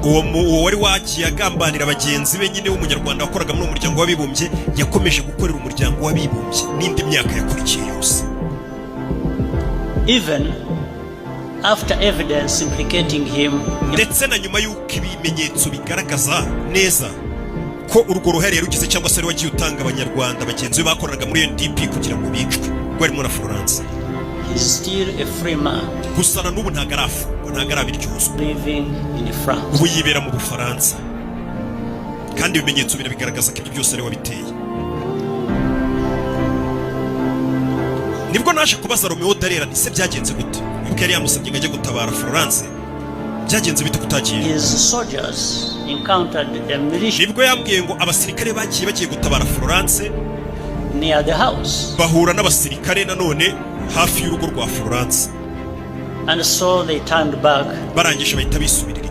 uwo wari wagiye agambanira bagenzi be nyine w'umunyarwanda wakoraga muri umuryango w'abibumbye yakomeje gukorera umuryango w'abibumbye n'indi myaka yakurikiye yose. Even after evidence implicating him, ndetse na nyuma y'uko ibimenyetso bigaragaza neza ko urwo ruhare rugize cyangwa se wagiye utanga abanyarwanda bagenzi be bakoreraga muri UNDP kugira ngo bicwe rwarimo na Florence, he is still a free man gusa na n'ubu ntago arafungwa, ntago arabiryozwa, living in France. ubu yibera mu Bufaransa kandi ibimenyetso birabigaragaza ko ibyo byose ari wabiteye. Nibwo naje kubaza Romeo Dallaire ese byagenze gute, yuko yari yamusabye ngo ajye gutabara Florence, byagenze bite kutagiye? His soldiers encountered a militia nibwo yambwiye ngo abasirikare bagiye gutabara Florence near the house, bahura n'abasirikare nanone hafi y'urugo rwa Florence, and so they turned back barangije bahita bisubira.